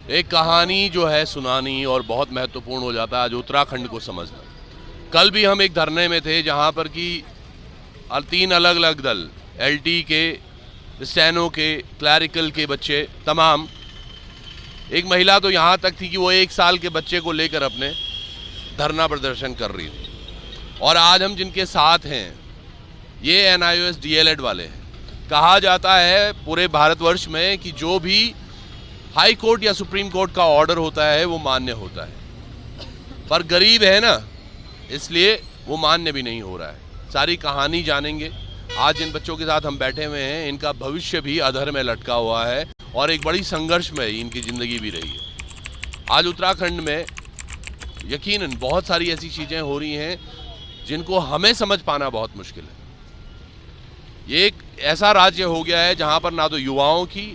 एक कहानी जो है सुनानी और बहुत महत्वपूर्ण हो जाता है आज उत्तराखंड को समझना। कल भी हम एक धरने में थे जहां पर कि 3 अलग अलग दल, एलटी के, स्टेनो के, क्लैरिकल के बच्चे तमाम, एक महिला तो यहाँ तक थी कि वो 1 साल के बच्चे को लेकर अपने धरना प्रदर्शन कर रही थी। और आज हम जिनके साथ हैं ये NIOS DLED वाले हैं। कहा जाता है पूरे भारतवर्ष में कि जो भी हाई कोर्ट या सुप्रीम कोर्ट का ऑर्डर होता है वो मान्य होता है, पर गरीब है ना, इसलिए वो मान्य भी नहीं हो रहा है। सारी कहानी जानेंगे। आज जिन बच्चों के साथ हम बैठे हुए हैं इनका भविष्य भी अधर में लटका हुआ है और एक बड़ी संघर्ष में इनकी ज़िंदगी भी रही है। आज उत्तराखंड में यकीनन बहुत सारी ऐसी चीज़ें हो रही हैं जिनको हमें समझ पाना बहुत मुश्किल है। ये एक ऐसा राज्य हो गया है जहाँ पर ना तो युवाओं की,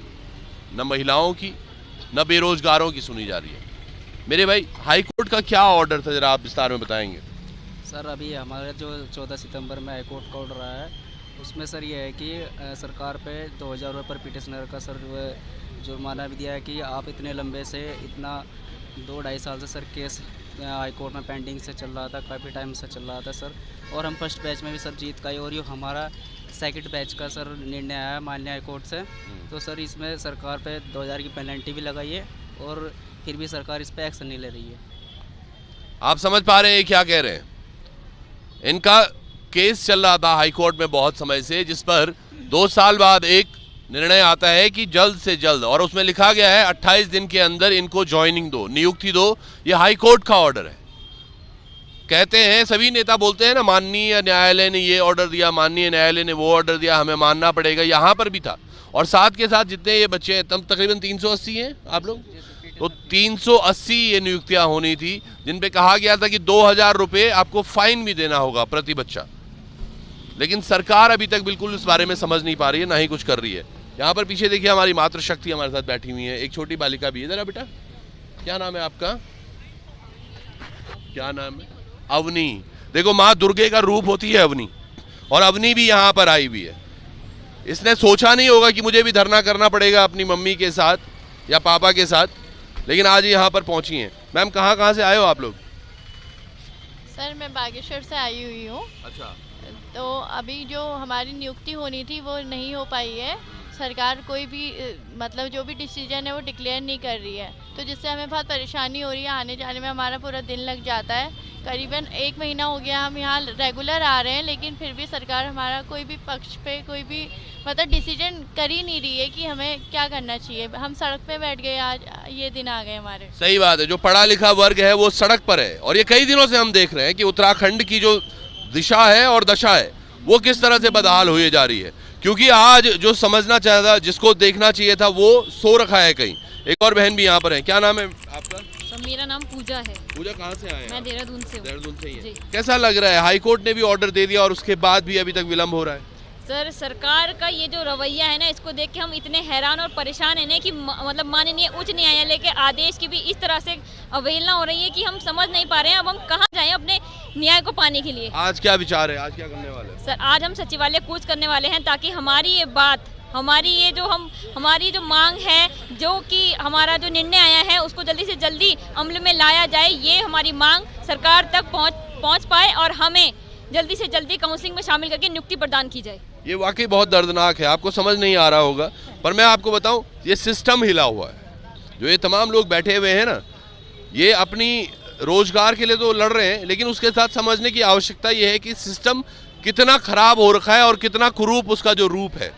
न महिलाओं की, न बेरोजगारों की सुनी जा रही है। मेरे भाई, हाई कोर्ट का क्या ऑर्डर था, जरा आप विस्तार में बताएंगे। सर अभी हमारा जो 14 सितंबर में हाई कोर्ट का ऑर्डर आया है उसमें सर ये है कि सरकार पे 2000 रुपये पर पिटिशनर का सर जुर्माना भी दिया है कि आप इतने लंबे से इतना 2-2.5 साल से सर केस हाई कोर्ट में पेंडिंग से चल रहा था, काफ़ी टाइम से चल रहा था सर। और हम फर्स्ट बैच में भी सर जीत का और ये हमारा सेकंड बैच का सर निर्णय आया मान्य हाई कोर्ट से। तो सर इसमें सरकार पे 2000 की पेनल्टी भी लगाई है और फिर भी सरकार इस पर एक्शन नहीं ले रही है। आप समझ पा रहे हैं क्या कह रहे हैं? इनका केस चल रहा था हाई कोर्ट में बहुत समय से, जिस पर 2 साल बाद एक निर्णय आता है कि जल्द से जल्द, और उसमें लिखा गया है 28 दिन के अंदर इनको ज्वाइनिंग दो, नियुक्ति दो। ये हाई कोर्ट का ऑर्डर है। कहते हैं, सभी नेता बोलते हैं ना, माननीय न्यायालय ने ये ऑर्डर दिया, माननीय न्यायालय ने वो ऑर्डर दिया, हमें मानना पड़ेगा। यहाँ पर भी था। और साथ के साथ जितने ये बच्चे हैं, तब तकरीबन 380 हैं आप लोग, तो 380 ये नियुक्तियां होनी थी, जिन पे कहा गया था कि 2000 रुपये आपको फाइन भी देना होगा प्रति बच्चा। लेकिन सरकार अभी तक बिल्कुल इस बारे में समझ नहीं पा रही है, ना ही कुछ कर रही है। यहाँ पर पीछे देखिए हमारी मातृशक्ति हमारे साथ बैठी हुई है, एक छोटी बालिका भी है। जरा बेटा, क्या नाम है आपका? क्या नाम है? अवनी। देखो, माँ दुर्गे का रूप होती है अवनी, और अवनी भी यहाँ पर आई हुई है। इसने सोचा नहीं होगा कि मुझे भी धरना करना पड़ेगा अपनी मम्मी के साथ या पापा के साथ, लेकिन आज यहाँ पर पहुंची हैं। मैम, कहाँ से आए हो आप लोग? सर मैं बागेश्वर से आई हुई हूँ। अच्छा। तो अभी जो हमारी नियुक्ति होनी थी वो नहीं हो पाई है। सरकार कोई भी मतलब जो भी डिसीजन है वो डिक्लेयर नहीं कर रही है, तो जिससे हमें बहुत परेशानी हो रही है। आने जाने में हमारा पूरा दिन लग जाता है। करीबन 1 महीना हो गया हम यहाँ रेगुलर आ रहे हैं, लेकिन फिर भी सरकार हमारा कोई भी पक्ष पे कोई भी मतलब डिसीजन कर ही नहीं रही है कि हमें क्या करना चाहिए। हम सड़क पे बैठ गए, आज ये दिन आ गए हमारे। सही बात है, जो पढ़ा लिखा वर्ग है वो सड़क पर है। और ये कई दिनों से हम देख रहे हैं कि उत्तराखंड की जो दिशा है और दशा है वो किस तरह से बदहाल हुई जा रही है। क्योंकि आज जो समझना चाहता था, जिसको देखना चाहिए था, वो सो रखा है कहीं। एक और बहन भी यहाँ पर है। क्या नाम है आपका? सर मेरा नाम पूजा है। पूजा, कहाँ से आए हैं? मैं देहरादून से हूँ। देहरादून से ही है। जी। कैसा लग रहा है? हाई कोर्ट ने भी ऑर्डर दे दिया और उसके बाद भी अभी तक विलंब हो रहा है। सर सरकार का ये जो रवैया है ना, इसको देख के हम इतने हैरान और परेशान हैं ना कि मतलब माननीय उच्च न्यायालय के आदेश की भी इस तरह से अवहेलना हो रही है कि हम समझ नहीं पा रहे हैं अब हम कहाँ जाएं अपने न्याय को पाने के लिए। आज क्या विचार है? आज क्या करने वाले हैं? सर आज हम सचिवालय कूच करने वाले हैं ताकि हमारी ये बात, हमारी जो मांग है, जो कि हमारा जो निर्णय आया है उसको जल्दी से जल्दी अमल में लाया जाए। ये हमारी मांग सरकार तक पहुंच पाए और हमें जल्दी से जल्दी काउंसलिंग में शामिल करके नियुक्ति प्रदान की जाए। ये वाकई बहुत दर्दनाक है, आपको समझ नहीं आ रहा होगा, पर मैं आपको बताऊं, ये सिस्टम हिला हुआ है। जो ये तमाम लोग बैठे हुए हैं ना, ये अपनी रोजगार के लिए तो लड़ रहे हैं, लेकिन उसके साथ समझने की आवश्यकता ये है कि सिस्टम कितना खराब हो रखा है और कितना कुरूप उसका जो रूप है,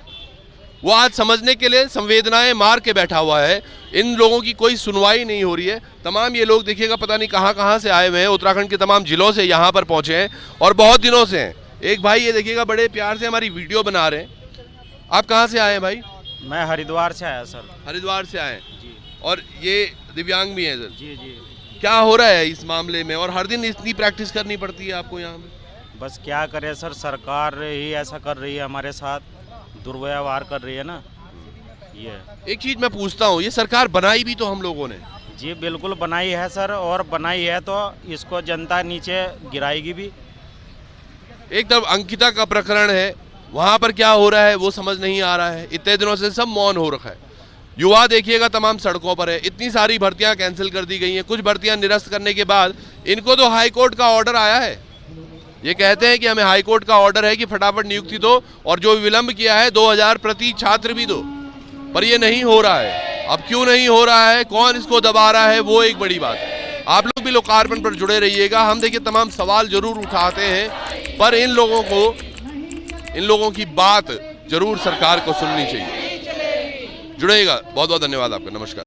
वो आज समझने के लिए संवेदनाएं मार के बैठा हुआ है। इन लोगों की कोई सुनवाई नहीं हो रही है। तमाम ये लोग देखिएगा पता नहीं कहाँ से आए हुए हैं, उत्तराखंड के तमाम जिलों से यहाँ पर पहुँचे हैं और बहुत दिनों से हैं। एक भाई ये देखिएगा बड़े प्यार से हमारी वीडियो बना रहे हैं। आप कहाँ से आए हैं भाई? मैं हरिद्वार से आया सर। हरिद्वार से आए जी। और ये दिव्यांग भी हैं सर? जी जी। क्या हो रहा है इस मामले में, और हर दिन इतनी प्रैक्टिस करनी पड़ती है आपको यहाँ में? बस क्या करें सर, सरकार ही ऐसा कर रही है हमारे साथ, दुर्व्यवहार कर रही है ना। ये एक चीज मैं पूछता हूँ, ये सरकार बनाई भी तो हम लोगों ने? जी बिल्कुल बनाई है सर, और बनाई है तो इसको जनता नीचे गिराएगी भी। एक तरफ अंकिता का प्रकरण है, वहां पर क्या हो रहा है वो समझ नहीं आ रहा है। इतने दिनों से सब मौन हो रखा है। युवा देखिएगा तमाम सड़कों पर है। इतनी सारी भर्तियां कैंसिल कर दी गई हैं। कुछ भर्तियां निरस्त करने के बाद इनको तो हाई कोर्ट का ऑर्डर आया है। ये कहते हैं कि हमें हाई कोर्ट का ऑर्डर है कि फटाफट नियुक्ति दो और जो विलंब किया है 2000 प्रति छात्र भी दो, पर ये नहीं हो रहा है। अब क्यों नहीं हो रहा है, कौन इसको दबा रहा है, वो एक बड़ी बात है। आप लोग भी लोकार्पण पर जुड़े रहिएगा। हम देखिए तमाम सवाल जरूर उठाते हैं, पर इन लोगों की बात जरूर सरकार को सुननी चाहिए। जुड़ेगा। बहुत बहुत धन्यवाद आपका। नमस्कार।